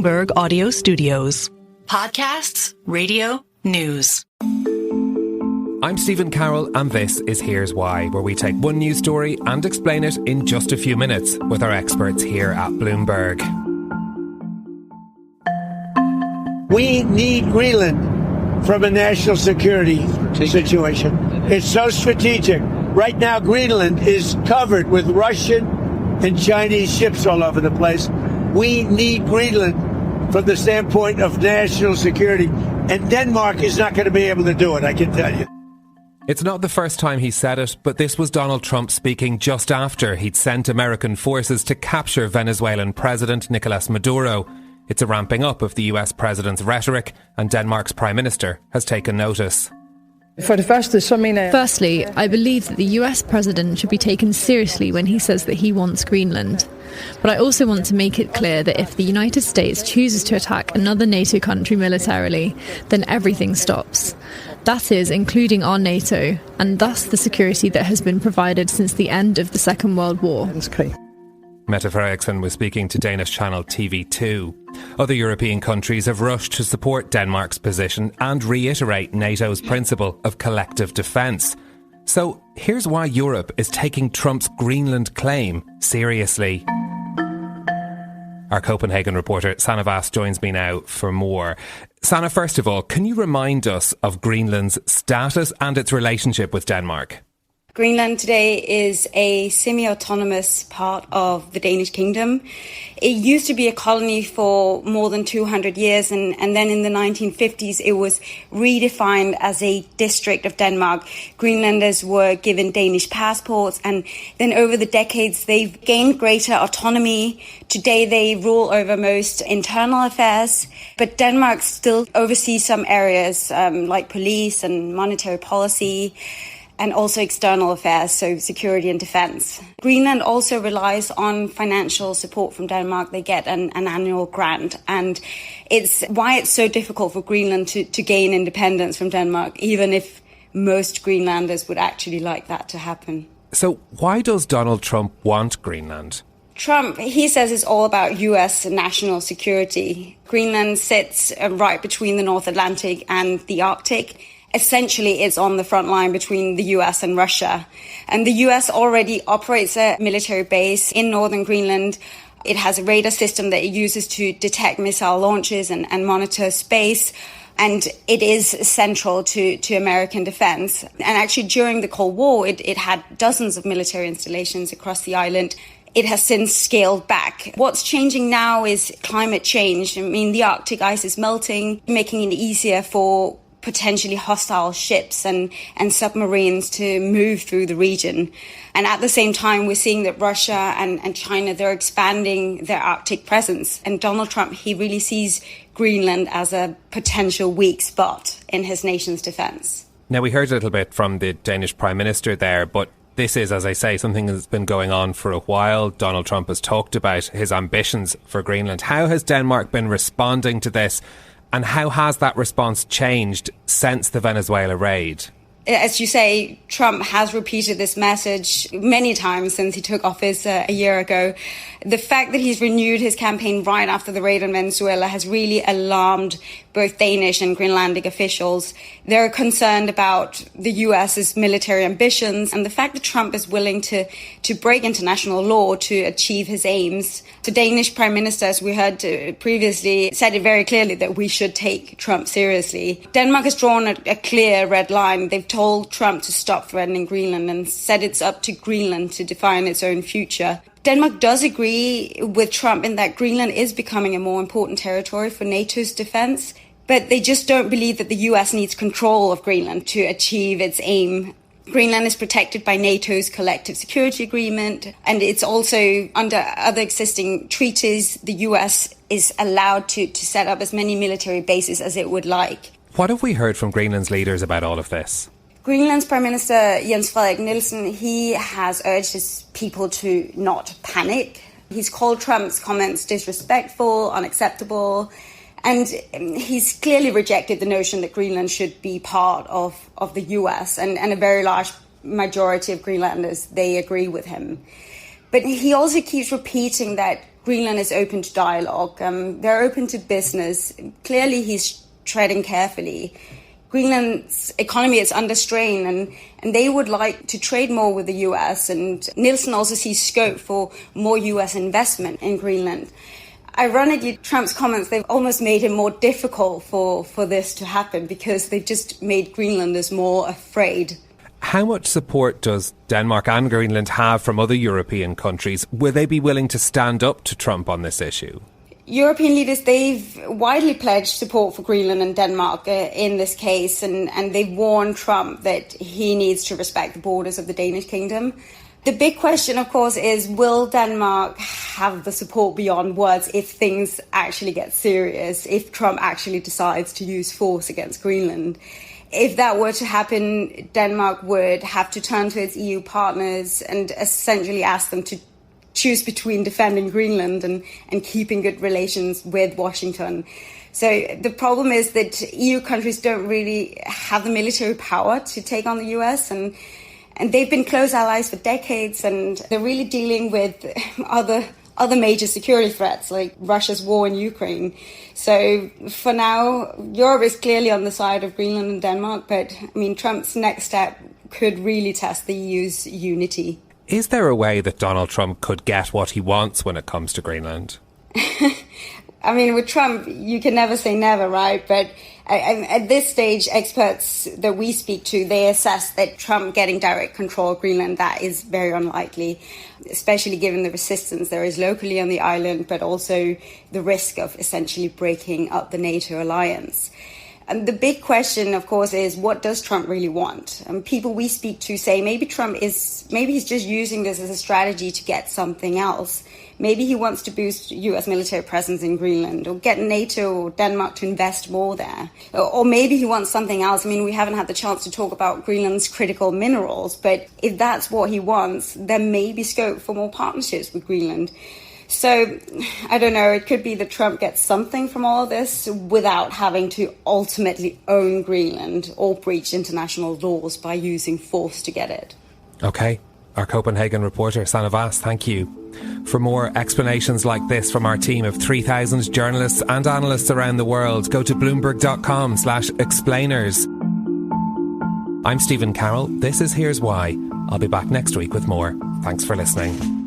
Bloomberg Audio Studios. Podcasts, radio, news. I'm Stephen Carroll, and this is Here's Why, where we take one news story and explain it in just a few minutes with our experts here at Bloomberg. We need Greenland from a national security situation. It's so strategic. Right now, Greenland is covered with Russian and Chinese ships all over the place. We need Greenland from the standpoint of national security. And Denmark is not going to be able to do it, I can tell you. It's not the first time he said it, but this was Donald Trump speaking just after he'd sent American forces to capture Venezuelan President Nicolas Maduro. It's a ramping up of the US president's rhetoric, and Denmark's Prime Minister has taken notice. Firstly, I believe that the US president should be taken seriously when he says that he wants Greenland. But I also want to make it clear that if the United States chooses to attack another NATO country militarily, then everything stops. That is, including our NATO, and thus the security that has been provided since the end of the Second World War. Mette Frederiksen was speaking to Danish channel TV2. Other European countries have rushed to support Denmark's position and reiterate NATO's principle of collective defence. So here's why Europe is taking Trump's Greenland claim seriously. Our Copenhagen reporter Sanne Wass joins me now for more. Sanne, first of all, can you remind us of Greenland's status and its relationship with Denmark? Greenland today is a semi-autonomous part of the Danish kingdom. It used to be a colony for more than 200 years, and then in the 1950s it was redefined as a district of Denmark. Greenlanders were given Danish passports, and then over the decades they've gained greater autonomy. Today they rule over most internal affairs, but Denmark still oversees some areas like police and monetary policy, and also external affairs, so security and defense. Greenland also relies on financial support from Denmark. They get an annual grant, and it's why it's so difficult for Greenland to gain independence from Denmark, even if most Greenlanders would actually like that to happen. So why does Donald Trump want Greenland? Trump, he says it's all about US national security. Greenland sits right between the North Atlantic and the Arctic. Essentially, it's on the front line between the US and Russia. And the US already operates a military base in northern Greenland. It has a radar system that it uses to detect missile launches and monitor space. And it is central to American defense. And actually, during the Cold War, it had dozens of military installations across the island. It has since scaled back. What's changing now is climate change. I mean, the Arctic ice is melting, making it easier for potentially hostile ships and submarines to move through the region. And at the same time, we're seeing that Russia and China, they're expanding their Arctic presence. And Donald Trump, he really sees Greenland as a potential weak spot in his nation's defence. Now, we heard a little bit from the Danish Prime Minister there, but this is, as I say, something that's been going on for a while. Donald Trump has talked about his ambitions for Greenland. How has Denmark been responding to this? And how has that response changed since the Venezuela raid? As you say, Trump has repeated this message many times since he took office a year ago. The fact that he's renewed his campaign right after the raid on Venezuela has really alarmed both Danish and Greenlandic officials. They're concerned about the US's military ambitions and the fact that Trump is willing to break international law to achieve his aims. The Danish Prime Minister, as we heard previously, said it very clearly that we should take Trump seriously. Denmark has drawn a clear red line. They've told Trump to stop threatening Greenland and said it's up to Greenland to define its own future. Denmark does agree with Trump in that Greenland is becoming a more important territory for NATO's defense, but they just don't believe that the US needs control of Greenland to achieve its aim. Greenland is protected by NATO's collective security agreement, and it's also under other existing treaties, the US is allowed to set up as many military bases as it would like. What have we heard from Greenland's leaders about all of this? Greenland's Prime Minister Jens Frederiksen, he has urged his people to not panic. He's called Trump's comments disrespectful, unacceptable, and he's clearly rejected the notion that Greenland should be part of the US, and a very large majority of Greenlanders, they agree with him. But he also keeps repeating that Greenland is open to dialogue. They're open to business. Clearly, he's treading carefully. Greenland's economy is under strain, and they would like to trade more with the US. And Nielsen also sees scope for more US investment in Greenland. Ironically, Trump's comments, they've almost made it more difficult for this to happen because they've just made Greenlanders more afraid. How much support does Denmark and Greenland have from other European countries? Will they be willing to stand up to Trump on this issue? European leaders, they've widely pledged support for Greenland and Denmark in this case, and they've warned Trump that he needs to respect the borders of the Danish kingdom. The big question, of course, is will Denmark have the support beyond words if things actually get serious, if Trump actually decides to use force against Greenland? If that were to happen, Denmark would have to turn to its EU partners and essentially ask them to choose between defending Greenland and keeping good relations with Washington. So the problem is that EU countries don't really have the military power to take on the US, and they've been close allies for decades, and they're really dealing with other major security threats like Russia's war in Ukraine. So for now, Europe is clearly on the side of Greenland and Denmark, but I mean, Trump's next step could really test the EU's unity. Is there a way that Donald Trump could get what he wants when it comes to Greenland? I mean, with Trump, you can never say never, right? But at this stage, experts that we speak to, they assess that Trump getting direct control of Greenland, that is very unlikely, especially given the resistance there is locally on the island, but also the risk of essentially breaking up the NATO alliance. And the big question, of course, is what does Trump really want? And people we speak to say maybe he's just using this as a strategy to get something else. Maybe he wants to boost US military presence in Greenland or get NATO or Denmark to invest more there. Or maybe he wants something else. I mean, we haven't had the chance to talk about Greenland's critical minerals, but if that's what he wants, there may be scope for more partnerships with Greenland. So, I don't know, it could be that Trump gets something from all of this without having to ultimately own Greenland or breach international laws by using force to get it. OK. Our Copenhagen reporter, Sanne Wass, thank you. For more explanations like this from our team of 3,000 journalists and analysts around the world, go to bloomberg.com/explainers. I'm Stephen Carroll. This is Here's Why. I'll be back next week with more. Thanks for listening.